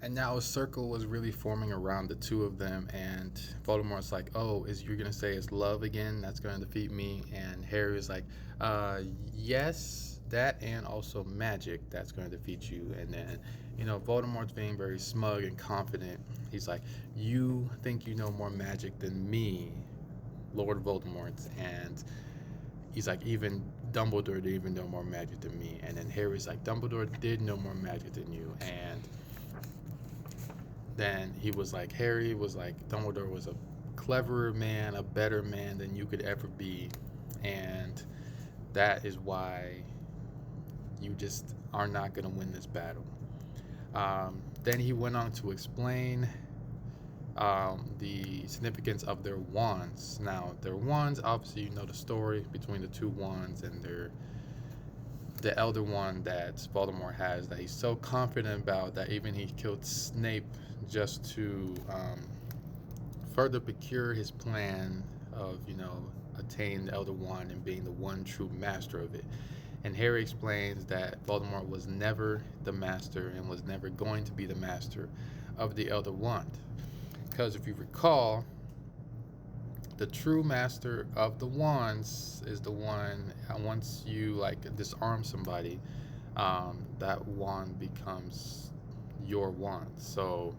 And now a circle was really forming around the two of them, and Voldemort's like, "Oh, is you're gonna say it's love again that's gonna defeat me?" And Harry is like, yes, that and also magic that's gonna defeat you." And then, Voldemort's being very smug and confident. He's like, "You think you know more magic than me, Lord Voldemort," and he's like, "Even Dumbledore didn't even know more magic than me." And then Harry's like, "Dumbledore did know more magic than you," and then he was like, Harry was like, Dumbledore was a cleverer man, a better man than you could ever be. And that is why you just are not going to win this battle. Then he went on to explain the significance of their wands. Now, their wands, obviously, you know the story between the two wands and the elder one that Voldemort has that he's so confident about that even he killed Snape just to further procure his plan of, attain the Elder Wand and being the one true master of it. And Harry explains that Voldemort was never the master and was never going to be the master of the Elder Wand. Because if you recall, the true master of the wands is the one, once you disarm somebody, that wand becomes your wand. So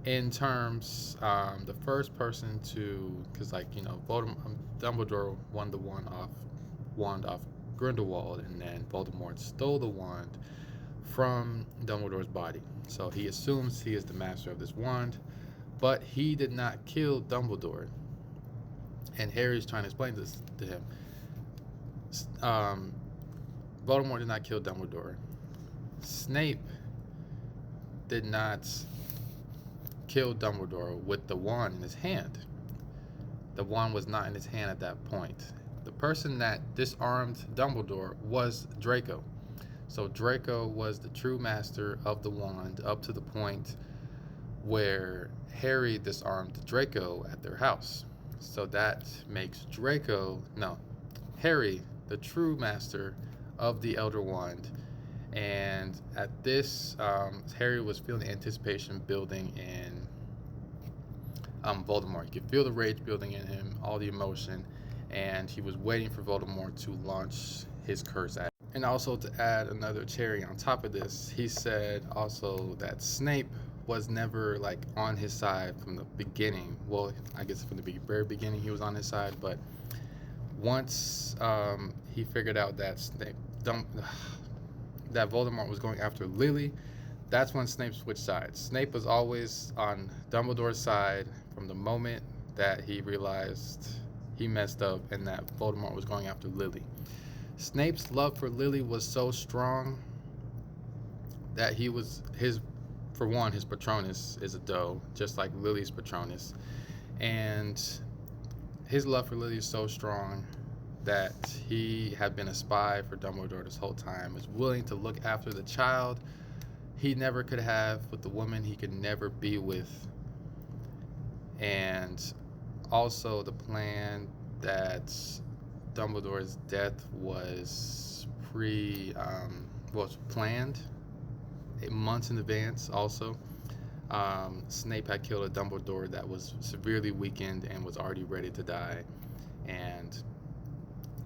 in terms, the first person to, because Voldemort, Dumbledore won the wand off Grindelwald, and then Voldemort stole the wand from Dumbledore's body. So he assumes he is the master of this wand, but he did not kill Dumbledore. And Harry's trying to explain this to him. Um, Voldemort did not kill Dumbledore. Snape did not kill Dumbledore with the wand in his hand. The wand was not in his hand at that point. The person that disarmed Dumbledore was Draco. So Draco was the true master of the wand up to the point where Harry disarmed Draco at their house. So that makes Harry, the true master of the Elder Wand. And at this, Harry was feeling anticipation building in Voldemort. You could feel the rage building in him, all the emotion, and he was waiting for Voldemort to launch his curse at him. And also to add another cherry on top of this, he said also that Snape was never on his side from the beginning. Well, I guess from the very beginning he was on his side, but once he figured out that that Voldemort was going after Lily, that's when Snape switched sides. Snape was always on Dumbledore's side from the moment that he realized he messed up and that Voldemort was going after Lily. Snape's love for Lily was so strong that for one, his Patronus is a doe, just like Lily's Patronus. And his love for Lily is so strong that he had been a spy for Dumbledore this whole time, was willing to look after the child he never could have with the woman he could never be with. And also the plan that Dumbledore's death was planned months in advance also. Snape had killed a Dumbledore that was severely weakened and was already ready to die. And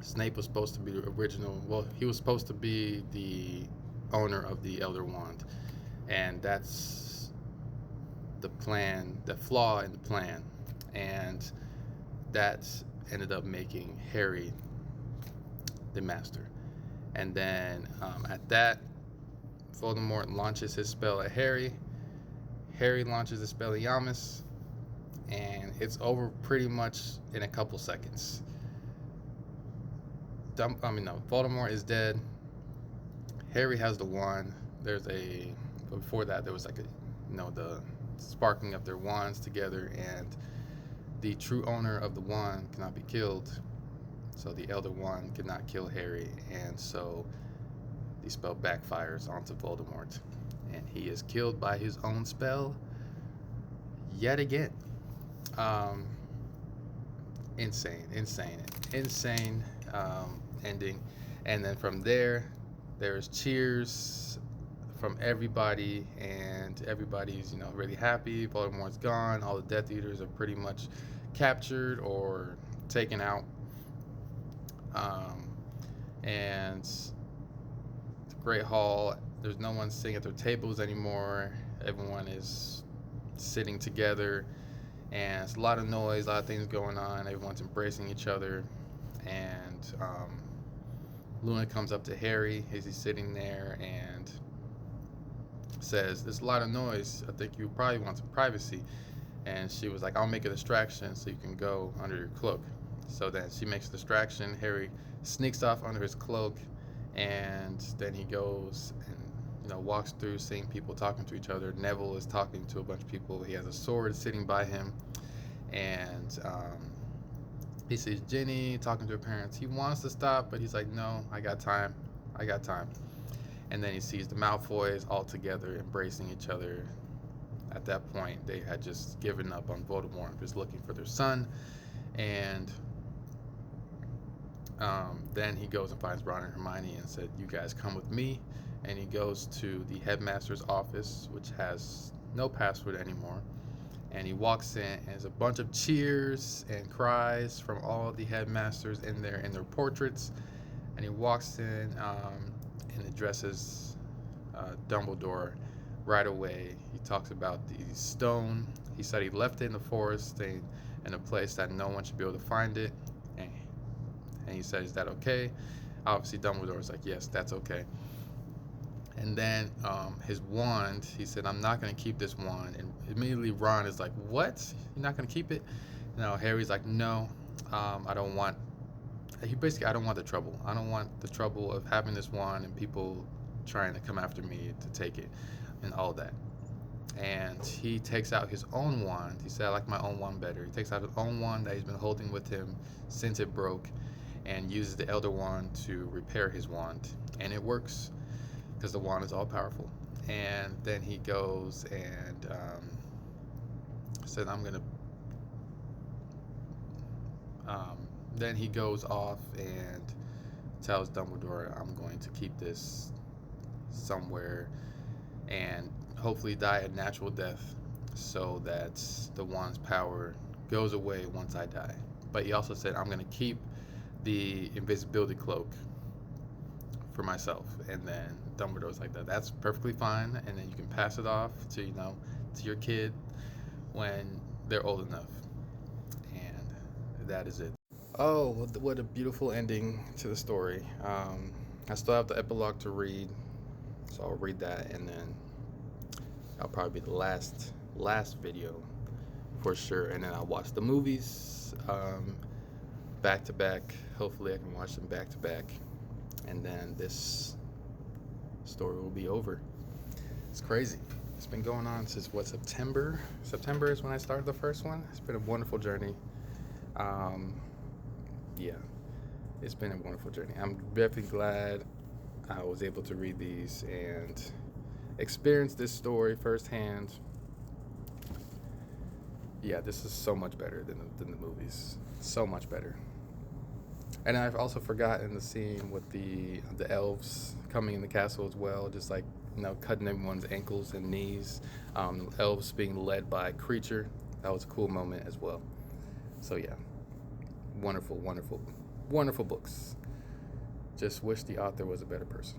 Snape was supposed to be the original, he was supposed to be the owner of the Elder Wand. And that's the plan, the flaw in the plan. And that ended up making Harry the master. And then at that, Voldemort launches his spell at Harry. Harry launches the spell at Yamas, and it's over pretty much in a couple seconds. Voldemort is dead. Harry has the wand. Before that, there was the sparking of their wands together, and the true owner of the wand cannot be killed. So the Elder Wand could not kill Harry, and so the spell backfires onto Voldemort, and he is killed by his own spell yet again. Insane ending. And then from there's cheers from everybody, and everybody's, really happy. Voldemort's gone. All the Death Eaters are pretty much captured or taken out. Um, and the Great Hall, there's no one sitting at their tables anymore. Everyone is sitting together, and it's a lot of noise, a lot of things going on. Everyone's embracing each other, and Luna comes up to Harry as he's sitting there and says, "There's a lot of noise. I think you probably want some privacy." And she was like, "I'll make a distraction so you can go under your cloak." So then she makes a distraction. Harry sneaks off under his cloak, and then he goes and walks through, seeing people talking to each other. Neville is talking to a bunch of people. He has a sword sitting by him, and he sees Ginny talking to her parents. He wants to stop, but he's like, "No, I got time. I got time." And then he sees the Malfoys all together embracing each other. At that point, they had just given up on Voldemort, just looking for their son. And then he goes and finds Ron and Hermione and said, "You guys come with me." And he goes to the headmaster's office, which has no password anymore. And he walks in, and there's a bunch of cheers and cries from all the headmasters in their portraits. And he walks in and addresses Dumbledore right away. He talks about the stone. He said he left it in the forest, in a place that no one should be able to find it. And he said, "Is that okay?" Obviously, Dumbledore's like, "Yes, that's okay." And then his wand, he said, "I'm not going to keep this wand." And immediately Ron is like, "What? You're not going to keep it?" No, Harry's like, "No, I don't want." I don't want the trouble. I don't want the trouble of having this wand and people trying to come after me to take it and all that. And he takes out his own wand. He said, "I like my own wand better." He takes out his own wand that he's been holding with him since it broke, and uses the Elder Wand to repair his wand. And it works, because the wand is all powerful. And then he goes and said, "I'm gonna." Then he goes off and tells Dumbledore, "I'm going to keep this somewhere and hopefully die a natural death, so that the wand's power goes away once I die." But he also said, "I'm going to keep the invisibility cloak for myself." And then Dumbledore's like, "That's perfectly fine, and then you can pass it off to to your kid when they're old enough." And that is it. Oh, what a beautiful ending to the story. I still have the epilogue to read, so I'll read that, and then that'll probably be the last video for sure. And then I'll watch the movies back to back. Hopefully I can watch them back to back, and then this story will be over. It's crazy. It's been going on since September? September is when I started the first one. It's been a wonderful journey. Yeah, it's been a wonderful journey. I'm definitely glad I was able to read these and experience this story firsthand. Yeah, this is so much better than the movies. So much better. And I've also forgotten the scene with the elves coming in the castle as well, just like cutting everyone's ankles and knees. Elves being led by Creature. That was a cool moment as well. So yeah, wonderful, wonderful, wonderful books. Just wish the author was a better person.